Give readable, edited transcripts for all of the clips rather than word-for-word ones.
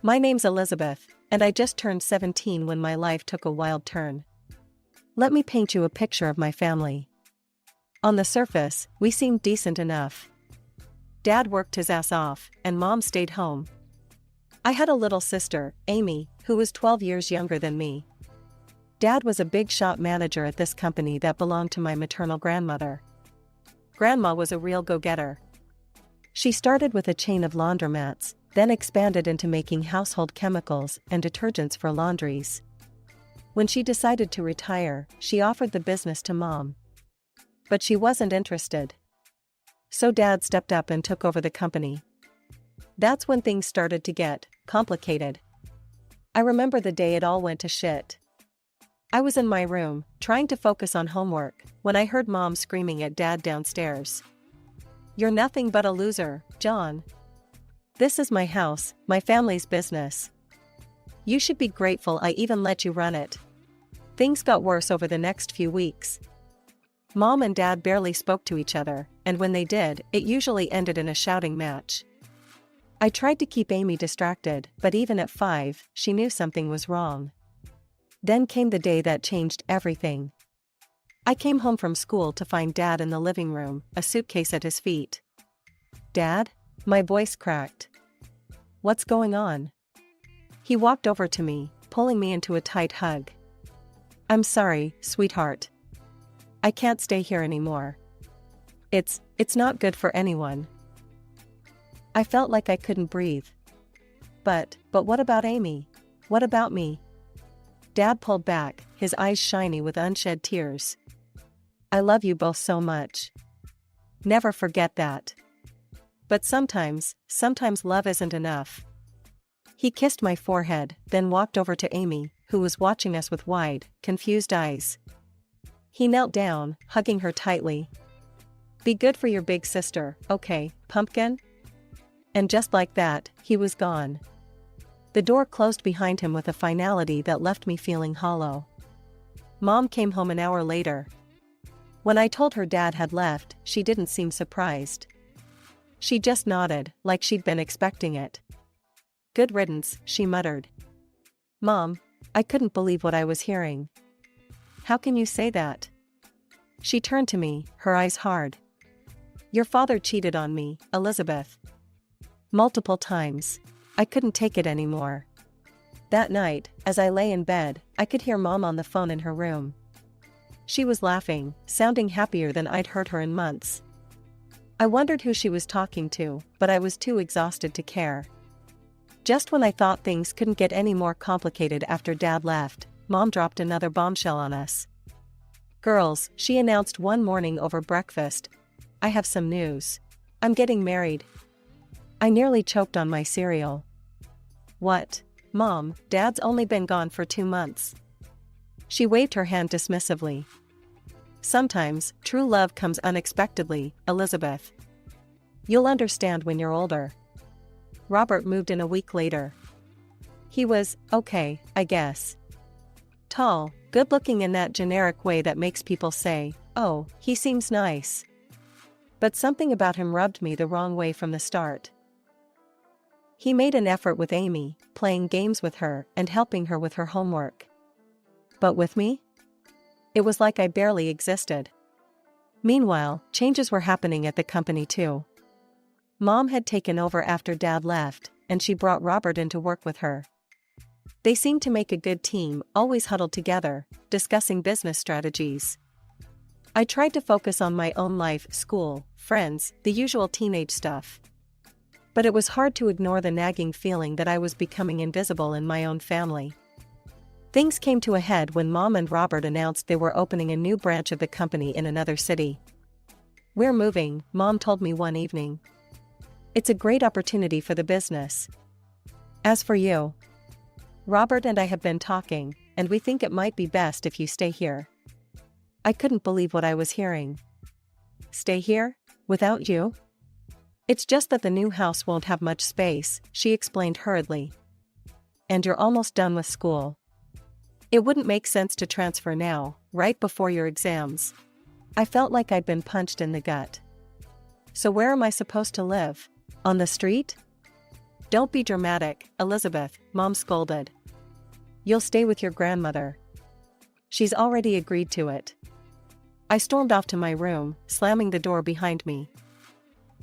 My name's Elizabeth, and I just turned 17 when my life took a wild turn. Let me paint you a picture of my family. On the surface, we seemed decent enough. Dad worked his ass off, and Mom stayed home. I had a little sister, Amy, who was 12 years younger than me. Dad was a big shop manager at this company that belonged to my maternal grandmother. Grandma was a real go-getter. She started with a chain of laundromats, then expanded into making household chemicals and detergents for laundries. When she decided to retire, she offered the business to Mom. But she wasn't interested. So Dad stepped up and took over the company. That's when things started to get complicated. I remember the day it all went to shit. I was in my room, trying to focus on homework, when I heard Mom screaming at Dad downstairs. "You're nothing but a loser, John. This is my house, my family's business. You should be grateful I even let you run it." Things got worse over the next few weeks. Mom and Dad barely spoke to each other, and when they did, it usually ended in a shouting match. I tried to keep Amy distracted, but even at 5, she knew something was wrong. Then came the day that changed everything. I came home from school to find Dad in the living room, a suitcase at his feet. "Dad?" My voice cracked. "What's going on?" He walked over to me, pulling me into a tight hug. "I'm sorry, sweetheart. I can't stay here anymore. It's not good for anyone." I felt like I couldn't breathe. But what about Amy? What about me? Dad pulled back, his eyes shiny with unshed tears. "I love you both so much. Never forget that. But sometimes love isn't enough." He kissed my forehead, then walked over to Amy, who was watching us with wide, confused eyes. He knelt down, hugging her tightly. "Be good for your big sister, okay, pumpkin?" And just like that, he was gone. The door closed behind him with a finality that left me feeling hollow. Mom came home an hour later. When I told her Dad had left, she didn't seem surprised. She just nodded, like she'd been expecting it. "Good riddance," she muttered. "Mom, I couldn't believe what I was hearing." "How can you say that?" She turned to me, her eyes hard. "Your father cheated on me, Elizabeth. Multiple times. I couldn't take it anymore." That night, as I lay in bed, I could hear Mom on the phone in her room. She was laughing, sounding happier than I'd heard her in months. I wondered who she was talking to, but I was too exhausted to care. Just when I thought things couldn't get any more complicated after Dad left, Mom dropped another bombshell on us. "Girls," she announced one morning over breakfast, "I have some news. I'm getting married." I nearly choked on my cereal. "What? Mom, Dad's only been gone for 2 months." She waved her hand dismissively. "Sometimes, true love comes unexpectedly, Elizabeth. You'll understand when you're older." Robert moved in a week later. He was, okay, I guess. Tall, good-looking in that generic way that makes people say, "Oh, he seems nice." But something about him rubbed me the wrong way from the start. He made an effort with Amy, playing games with her and helping her with her homework. But with me? It was like I barely existed. Meanwhile, changes were happening at the company too. Mom had taken over after Dad left, and she brought Robert in to work with her. They seemed to make a good team, always huddled together, discussing business strategies. I tried to focus on my own life, school, friends, the usual teenage stuff. But it was hard to ignore the nagging feeling that I was becoming invisible in my own family. Things came to a head when Mom and Robert announced they were opening a new branch of the company in another city. "We're moving," Mom told me one evening. "It's a great opportunity for the business. As for you, Robert and I have been talking, and we think it might be best if you stay here." I couldn't believe what I was hearing. "Stay here? Without you?" "It's just that the new house won't have much space," she explained hurriedly. "And you're almost done with school. It wouldn't make sense to transfer now, right before your exams." I felt like I'd been punched in the gut. "So where am I supposed to live? On the street?" Don't be dramatic, Elizabeth, Mom scolded. You'll stay with your grandmother. She's already agreed to it. I stormed off to my room, slamming the door behind me.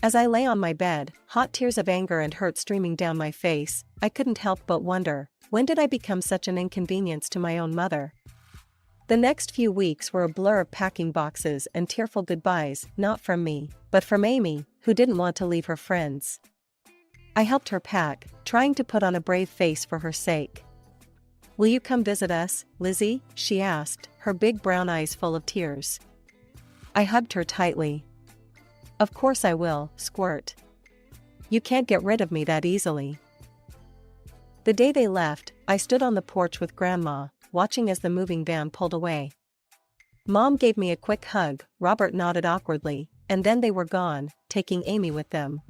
As I lay on my bed, hot tears of anger and hurt streaming down my face, I couldn't help but wonder, when did I become such an inconvenience to my own mother? The next few weeks were a blur of packing boxes and tearful goodbyes, not from me, but from Amy, who didn't want to leave her friends. I helped her pack, trying to put on a brave face for her sake. Will you come visit us, Lizzie? She asked, her big brown eyes full of tears. I hugged her tightly. Of course I will, squirt. You can't get rid of me that easily. The day they left, I stood on the porch with Grandma, watching as the moving van pulled away. Mom gave me a quick hug, Robert nodded awkwardly, and then they were gone, taking Amy with them.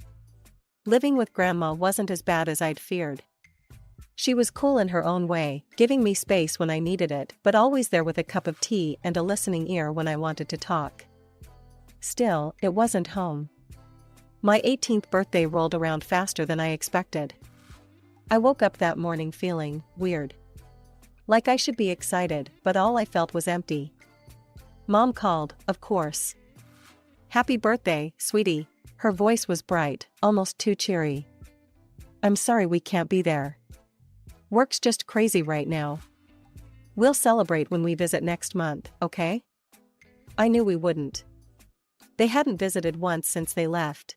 Living with Grandma wasn't as bad as I'd feared. She was cool in her own way, giving me space when I needed it, but always there with a cup of tea and a listening ear when I wanted to talk. Still, it wasn't home. My 18th birthday rolled around faster than I expected. I woke up that morning feeling weird. Like I should be excited, but all I felt was empty. Mom called, of course. Happy birthday, sweetie. Her voice was bright, almost too cheery. I'm sorry we can't be there. Work's just crazy right now. We'll celebrate when we visit next month, okay? I knew we wouldn't. They hadn't visited once since they left.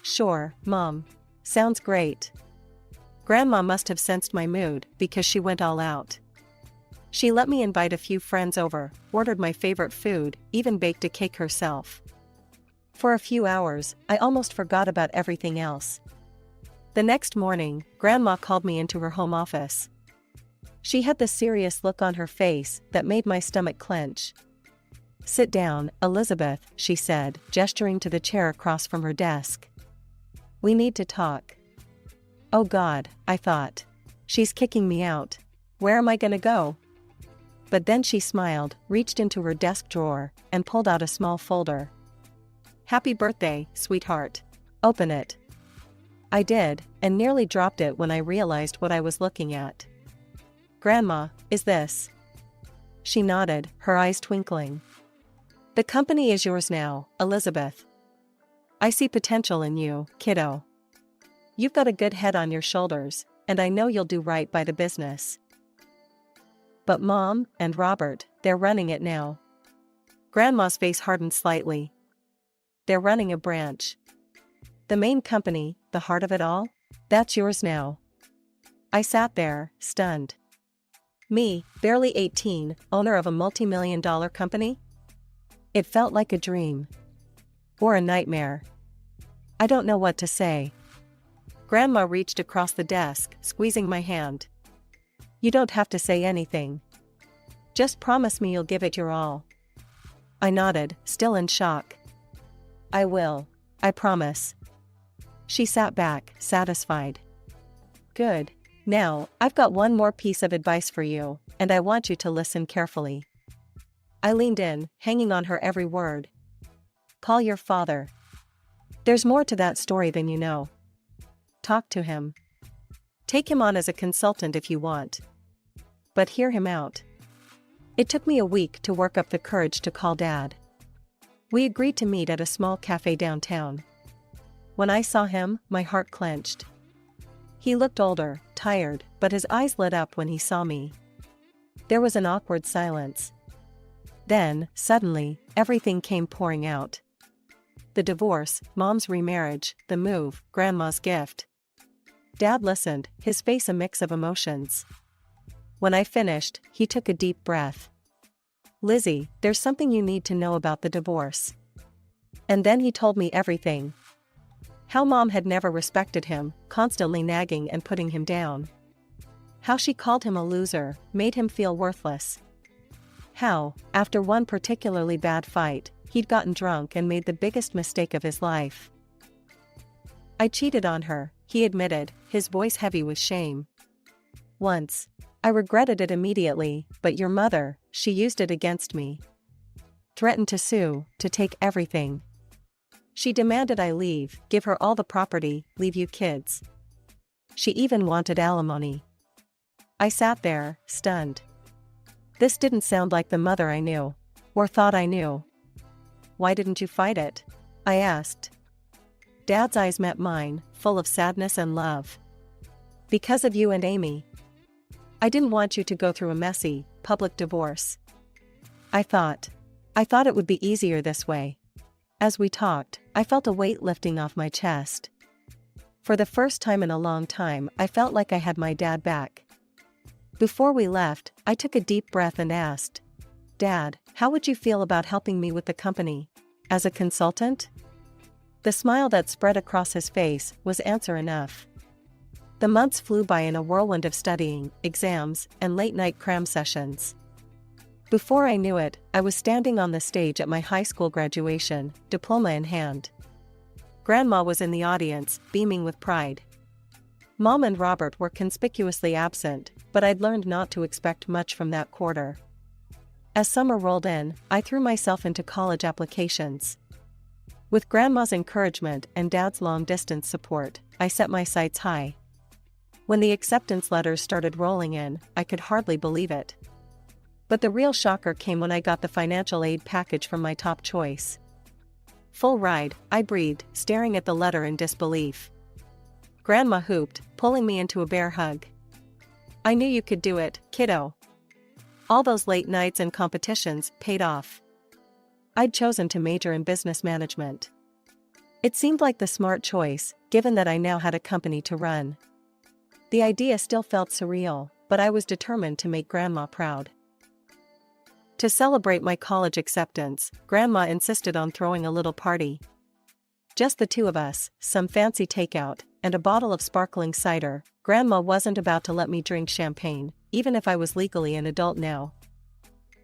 Sure, Mom. Sounds great. Grandma must have sensed my mood because she went all out. She let me invite a few friends over, ordered my favorite food, even baked a cake herself. For a few hours, I almost forgot about everything else. The next morning, Grandma called me into her home office. She had the serious look on her face that made my stomach clench. Sit down, Elizabeth, she said, gesturing to the chair across from her desk. We need to talk. Oh God, I thought. She's kicking me out. Where am I gonna go? But then she smiled, reached into her desk drawer, and pulled out a small folder. Happy birthday, sweetheart. Open it. I did, and nearly dropped it when I realized what I was looking at. Grandma, is this? She nodded, her eyes twinkling. The company is yours now, Elizabeth. I see potential in you, kiddo. You've got a good head on your shoulders, and I know you'll do right by the business. But Mom and Robert, they're running it now. Grandma's face hardened slightly. They're running a branch. The main company, the heart of it all, that's yours now. I sat there, stunned. Me, barely 18, owner of a multi-million-dollar company? It felt like a dream. Or a nightmare. I don't know what to say. Grandma reached across the desk, squeezing my hand. You don't have to say anything. Just promise me you'll give it your all. I nodded, still in shock. I will. I promise. She sat back, satisfied. Good. Now, I've got one more piece of advice for you, and I want you to listen carefully. I leaned in, hanging on her every word. Call your father. There's more to that story than you know. Talk to him. Take him on as a consultant if you want. But hear him out. It took me a week to work up the courage to call Dad. We agreed to meet at a small cafe downtown. When I saw him, my heart clenched. He looked older, tired, but his eyes lit up when he saw me. There was an awkward silence. Then, suddenly, everything came pouring out. The divorce, Mom's remarriage, the move, Grandma's gift. Dad listened, his face a mix of emotions. When I finished, he took a deep breath. Lizzie, there's something you need to know about the divorce. And then he told me everything. How Mom had never respected him, constantly nagging and putting him down. How she called him a loser, made him feel worthless. How, after one particularly bad fight, he'd gotten drunk and made the biggest mistake of his life. I cheated on her, he admitted, his voice heavy with shame. Once. I regretted it immediately, but your mother, she used it against me. Threatened to sue, to take everything. She demanded I leave, give her all the property, leave you kids. She even wanted alimony. I sat there, stunned. This didn't sound like the mother I knew. Or thought I knew. Why didn't you fight it? I asked. Dad's eyes met mine, full of sadness and love. Because of you and Amy. I didn't want you to go through a messy, public divorce. I thought it would be easier this way. As we talked, I felt a weight lifting off my chest. For the first time in a long time, I felt like I had my dad back. Before we left, I took a deep breath and asked, Dad, how would you feel about helping me with the company? As a consultant? The smile that spread across his face was answer enough. The months flew by in a whirlwind of studying, exams, and late-night cram sessions. Before I knew it, I was standing on the stage at my high school graduation, diploma in hand. Grandma was in the audience, beaming with pride. Mom and Robert were conspicuously absent, but I'd learned not to expect much from that quarter. As summer rolled in, I threw myself into college applications. With Grandma's encouragement and Dad's long-distance support, I set my sights high. When the acceptance letters started rolling in, I could hardly believe it. But the real shocker came when I got the financial aid package from my top choice. Full ride, I breathed, staring at the letter in disbelief. Grandma whooped, pulling me into a bear hug. I knew you could do it, kiddo. All those late nights and competitions paid off. I'd chosen to major in business management. It seemed like the smart choice, given that I now had a company to run. The idea still felt surreal, but I was determined to make Grandma proud. To celebrate my college acceptance, Grandma insisted on throwing a little party. Just the two of us, some fancy takeout, and a bottle of sparkling cider. Grandma wasn't about to let me drink champagne, even if I was legally an adult now.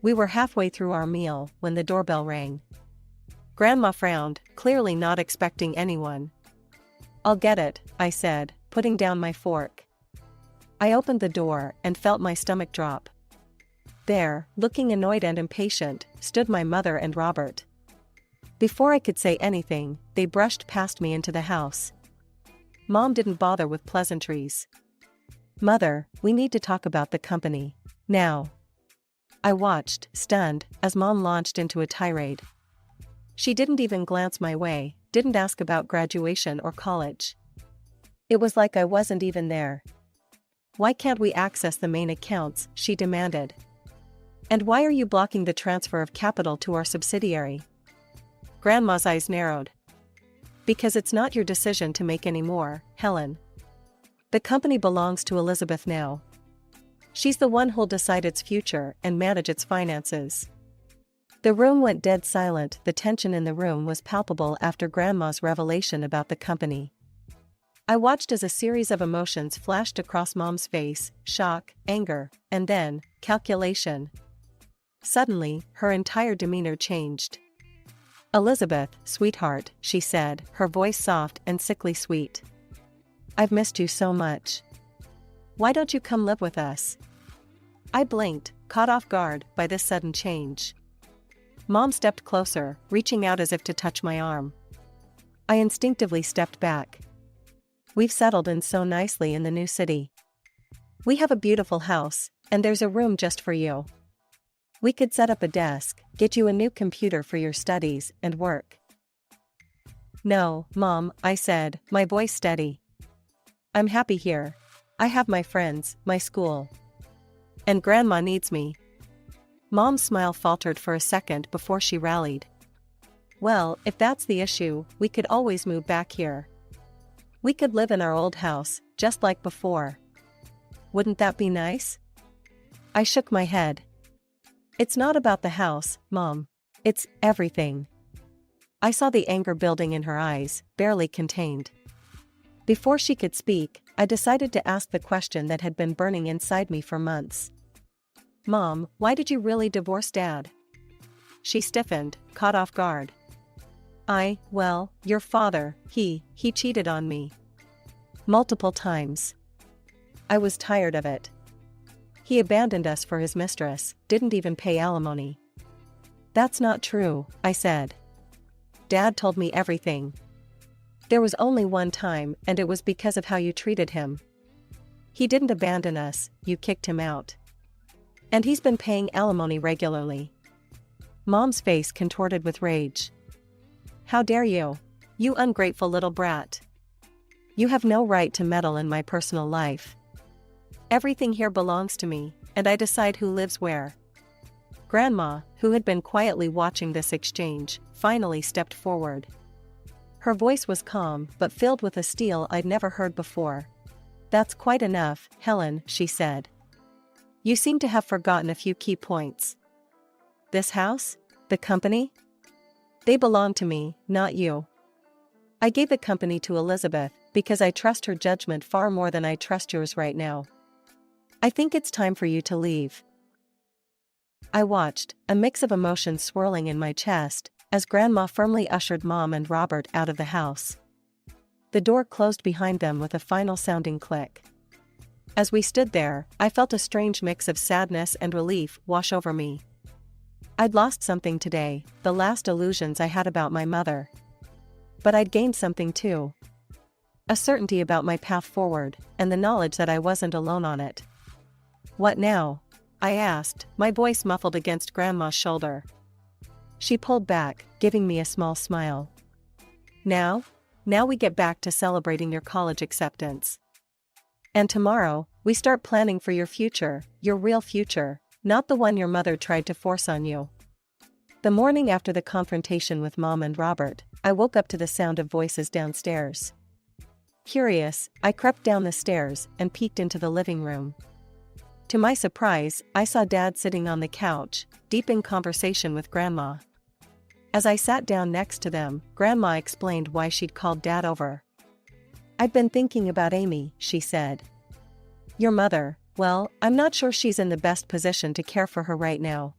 We were halfway through our meal when the doorbell rang. Grandma frowned, clearly not expecting anyone. I'll get it, I said, putting down my fork. I opened the door and felt my stomach drop. There, looking annoyed and impatient, stood my mother and Robert. Before I could say anything, they brushed past me into the house. Mom didn't bother with pleasantries. Mother, we need to talk about the company. Now. I watched, stunned, as Mom launched into a tirade. She didn't even glance my way, didn't ask about graduation or college. It was like I wasn't even there. Why can't we access the main accounts, she demanded. And why are you blocking the transfer of capital to our subsidiary? Grandma's eyes narrowed. Because it's not your decision to make anymore, Helen. The company belongs to Elizabeth now. She's the one who'll decide its future and manage its finances. The room went dead silent. The tension in the room was palpable after Grandma's revelation about the company. I watched as a series of emotions flashed across Mom's face, shock, anger, and then, calculation. Suddenly, her entire demeanor changed. Elizabeth, sweetheart, she said, her voice soft and sickly sweet. I've missed you so much. Why don't you come live with us? I blinked, caught off guard by this sudden change. Mom stepped closer, reaching out as if to touch my arm. I instinctively stepped back. We've settled in so nicely in the new city. We have a beautiful house, and there's a room just for you. We could set up a desk, get you a new computer for your studies and work. No, Mom, I said, my voice steady. I'm happy here. I have my friends, my school. And Grandma needs me. Mom's smile faltered for a second before she rallied. Well, if that's the issue, we could always move back here. We could live in our old house, just like before. Wouldn't that be nice? I shook my head. It's not about the house, Mom. It's everything. I saw the anger building in her eyes, barely contained. Before she could speak, I decided to ask the question that had been burning inside me for months. Mom, why did you really divorce Dad? She stiffened, caught off guard. Well, your father, he cheated on me. Multiple times. I was tired of it. He abandoned us for his mistress, didn't even pay alimony. That's not true, I said. Dad told me everything. There was only one time, and it was because of how you treated him. He didn't abandon us, you kicked him out. And he's been paying alimony regularly. Mom's face contorted with rage. How dare you? You ungrateful little brat. You have no right to meddle in my personal life. Everything here belongs to me, and I decide who lives where. Grandma, who had been quietly watching this exchange, finally stepped forward. Her voice was calm but filled with a steel I'd never heard before. That's quite enough, Helen, she said. You seem to have forgotten a few key points. This house? The company? They belong to me, not you. I gave the company to Elizabeth because I trust her judgment far more than I trust yours right now. I think it's time for you to leave. I watched, a mix of emotions swirling in my chest, as Grandma firmly ushered Mom and Robert out of the house. The door closed behind them with a final sounding click. As we stood there, I felt a strange mix of sadness and relief wash over me. I'd lost something today, the last illusions I had about my mother. But I'd gained something too. A certainty about my path forward, and the knowledge that I wasn't alone on it. What now? I asked, my voice muffled against Grandma's shoulder. She pulled back, giving me a small smile. Now we get back to celebrating your college acceptance. And tomorrow, we start planning for your future, your real future, not the one your mother tried to force on you. The morning after the confrontation with Mom and Robert, I woke up to the sound of voices downstairs. Curious, I crept down the stairs and peeked into the living room. To my surprise, I saw Dad sitting on the couch, deep in conversation with Grandma. As I sat down next to them, Grandma explained why she'd called Dad over. I've been thinking about Amy, she said. Your mother, well, I'm not sure she's in the best position to care for her right now.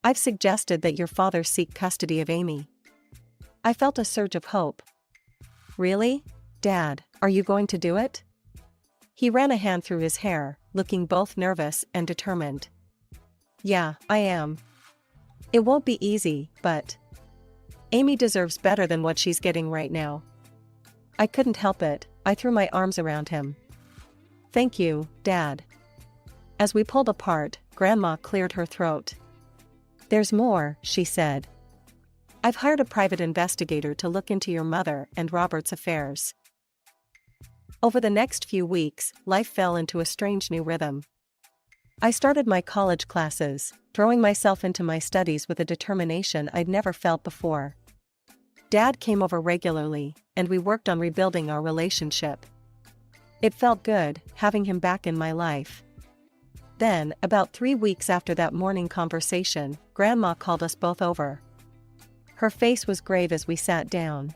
I've suggested that your father seek custody of Amy. I felt a surge of hope. Really? Dad, are you going to do it? He ran a hand through his hair, looking both nervous and determined. Yeah, I am. It won't be easy, but Amy deserves better than what she's getting right now. I couldn't help it, I threw my arms around him. Thank you, Dad. As we pulled apart, Grandma cleared her throat. There's more, she said. I've hired a private investigator to look into your mother and Robert's affairs. Over the next few weeks, life fell into a strange new rhythm. I started my college classes, throwing myself into my studies with a determination I'd never felt before. Dad came over regularly, and we worked on rebuilding our relationship. It felt good, having him back in my life. Then, about 3 weeks after that morning conversation, Grandma called us both over. Her face was grave as we sat down.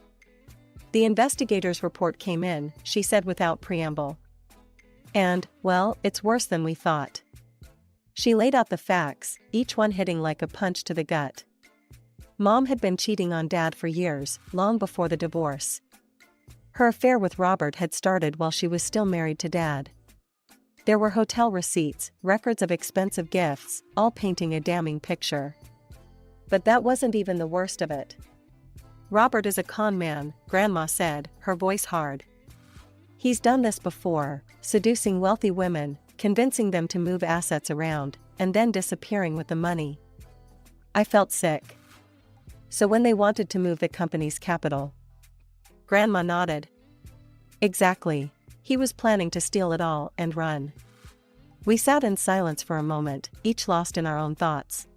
The investigator's report came in, she said without preamble. And, well, it's worse than we thought. She laid out the facts, each one hitting like a punch to the gut. Mom had been cheating on Dad for years, long before the divorce. Her affair with Robert had started while she was still married to Dad. There were hotel receipts, records of expensive gifts, all painting a damning picture. But that wasn't even the worst of it. Robert is a con man, Grandma said, her voice hard. He's done this before, seducing wealthy women, convincing them to move assets around, and then disappearing with the money. I felt sick. So when they wanted to move the company's capital? Grandma nodded. Exactly. He was planning to steal it all and run. We sat in silence for a moment, each lost in our own thoughts.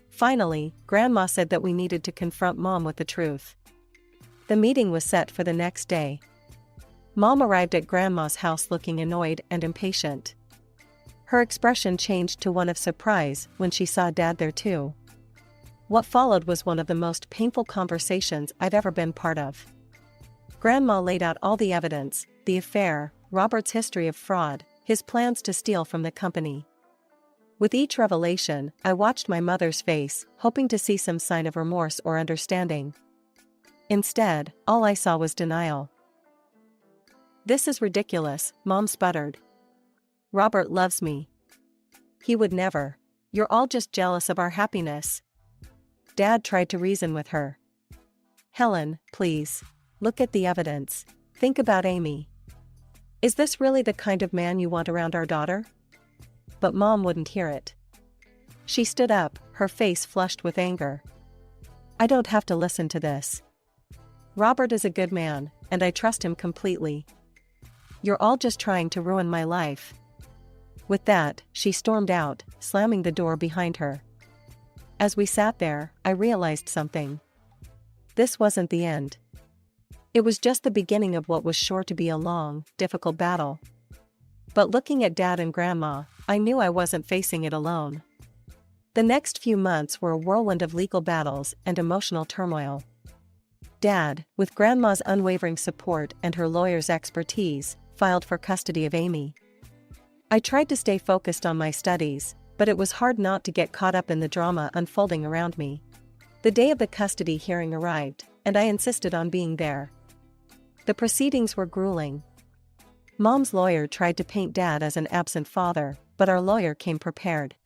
Finally, Grandma said that we needed to confront Mom with the truth. The meeting was set for the next day. Mom arrived at Grandma's house looking annoyed and impatient. Her expression changed to one of surprise when she saw Dad there too. What followed was one of the most painful conversations I've ever been part of. Grandma laid out all the evidence, the affair, Robert's history of fraud, his plans to steal from the company. With each revelation, I watched my mother's face, hoping to see some sign of remorse or understanding. Instead, all I saw was denial. This is ridiculous, Mom sputtered. Robert loves me. He would never. You're all just jealous of our happiness. Dad tried to reason with her. Helen, please. Look at the evidence. Think about Amy. Is this really the kind of man you want around our daughter? But Mom wouldn't hear it. She stood up, her face flushed with anger. I don't have to listen to this. Robert is a good man, and I trust him completely. You're all just trying to ruin my life. With that, she stormed out, slamming the door behind her. As we sat there, I realized something. This wasn't the end. It was just the beginning of what was sure to be a long, difficult battle. But looking at Dad and Grandma, I knew I wasn't facing it alone. The next few months were a whirlwind of legal battles and emotional turmoil. Dad, with Grandma's unwavering support and her lawyer's expertise, filed for custody of Amy. I tried to stay focused on my studies, but it was hard not to get caught up in the drama unfolding around me. The day of the custody hearing arrived, and I insisted on being there. The proceedings were grueling. Mom's lawyer tried to paint Dad as an absent father, but our lawyer came prepared.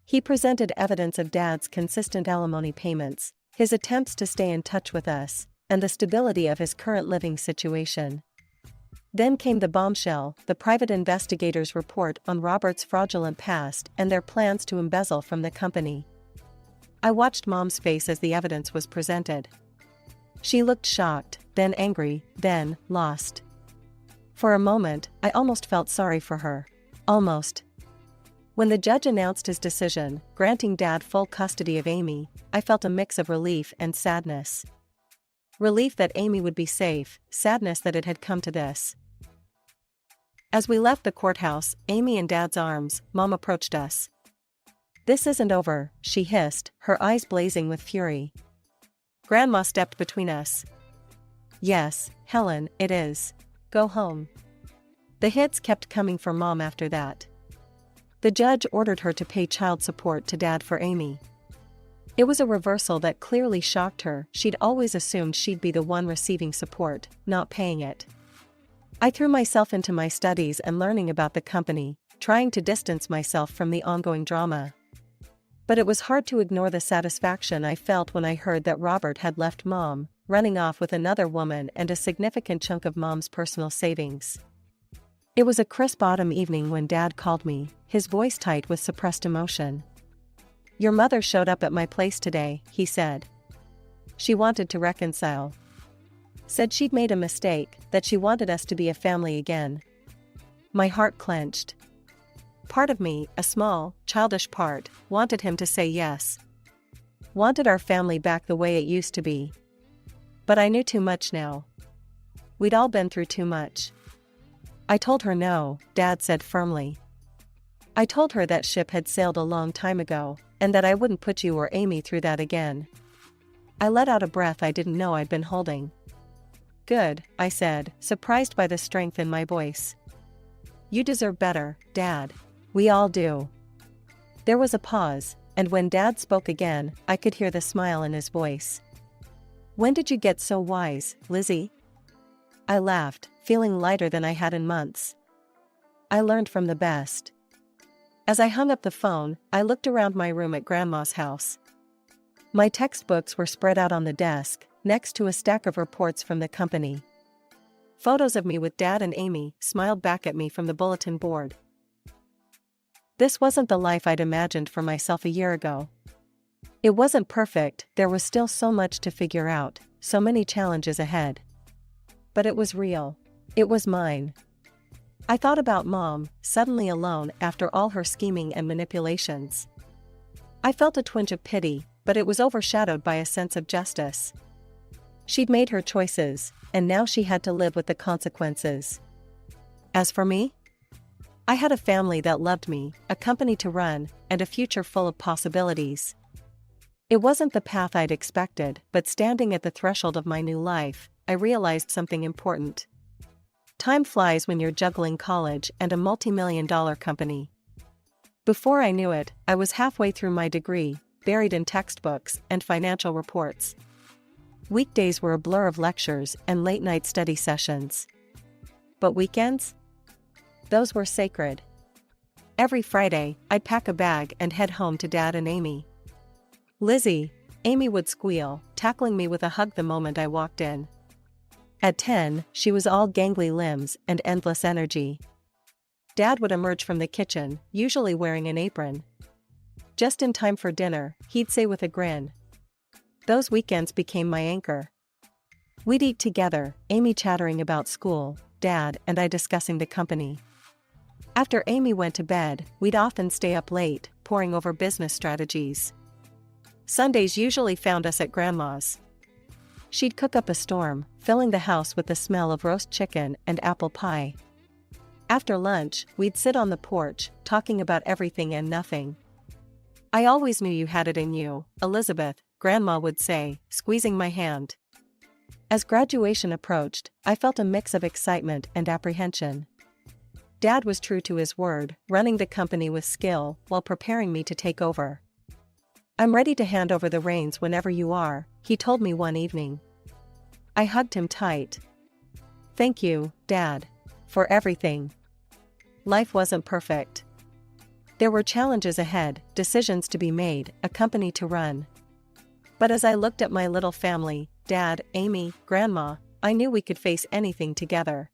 He presented evidence of Dad's consistent alimony payments, his attempts to stay in touch with us, and the stability of his current living situation. Then came the bombshell, the private investigator's report on Robert's fraudulent past and their plans to embezzle from the company. I watched Mom's face as the evidence was presented. She looked shocked, then angry, then lost. For a moment, I almost felt sorry for her. Almost. When the judge announced his decision, granting Dad full custody of Amy, I felt a mix of relief and sadness. Relief that Amy would be safe, sadness that it had come to this. As we left the courthouse, Amy in Dad's arms, Mom approached us. "This isn't over," she hissed, her eyes blazing with fury. Grandma stepped between us. "Yes, Helen, it is. Go home." The hits kept coming for Mom after that. The judge ordered her to pay child support to Dad for Amy. It was a reversal that clearly shocked her. She'd always assumed she'd be the one receiving support, not paying it. I threw myself into my studies and learning about the company, trying to distance myself from the ongoing drama. But it was hard to ignore the satisfaction I felt when I heard that Robert had left Mom, running off with another woman and a significant chunk of Mom's personal savings. It was a crisp autumn evening when Dad called me, his voice tight with suppressed emotion. "Your mother showed up at my place today," he said. "She wanted to reconcile. Said she'd made a mistake, that she wanted us to be a family again." My heart clenched. Part of me, a small, childish part, wanted him to say yes. Wanted our family back the way it used to be. But I knew too much now. We'd all been through too much. I told her no, Dad said firmly. I told her that ship had sailed a long time ago, and that I wouldn't put you or Amy through that again. I let out a breath I didn't know I'd been holding. "Good," I said, surprised by the strength in my voice. "You deserve better, Dad. We all do." There was a pause, and when Dad spoke again, I could hear the smile in his voice. "When did you get so wise, Lizzie?" I laughed, feeling lighter than I had in months. "I learned from the best." As I hung up the phone, I looked around my room at Grandma's house. My textbooks were spread out on the desk, next to a stack of reports from the company. Photos of me with Dad and Amy smiled back at me from the bulletin board. This wasn't the life I'd imagined for myself a year ago. It wasn't perfect, there was still so much to figure out, so many challenges ahead. But it was real. It was mine. I thought about Mom, suddenly alone after all her scheming and manipulations. I felt a twinge of pity, but it was overshadowed by a sense of justice. She'd made her choices, and now she had to live with the consequences. As for me, I had a family that loved me, a company to run, and a future full of possibilities. It wasn't the path I'd expected, but standing at the threshold of my new life, I realized something important. Time flies when you're juggling college and a multi-million-dollar company. Before I knew it, I was halfway through my degree, buried in textbooks and financial reports. Weekdays were a blur of lectures and late-night study sessions. But weekends? Those were sacred. Every Friday, I'd pack a bag and head home to Dad and Amy. "Lizzie," Amy would squeal, tackling me with a hug the moment I walked in. At 10, she was all gangly limbs and endless energy. Dad would emerge from the kitchen, usually wearing an apron. "Just in time for dinner," he'd say with a grin. Those weekends became my anchor. We'd eat together, Amy chattering about school, Dad and I discussing the company. After Amy went to bed, we'd often stay up late, poring over business strategies. Sundays usually found us at Grandma's. She'd cook up a storm, filling the house with the smell of roast chicken and apple pie. After lunch, we'd sit on the porch, talking about everything and nothing. "I always knew you had it in you, Elizabeth," Grandma would say, squeezing my hand. As graduation approached, I felt a mix of excitement and apprehension. Dad was true to his word, running the company with skill while preparing me to take over. "I'm ready to hand over the reins whenever you are," he told me one evening. I hugged him tight. "Thank you, Dad, for everything." Life wasn't perfect. There were challenges ahead, decisions to be made, a company to run. But as I looked at my little family, Dad, Amy, Grandma, I knew we could face anything together.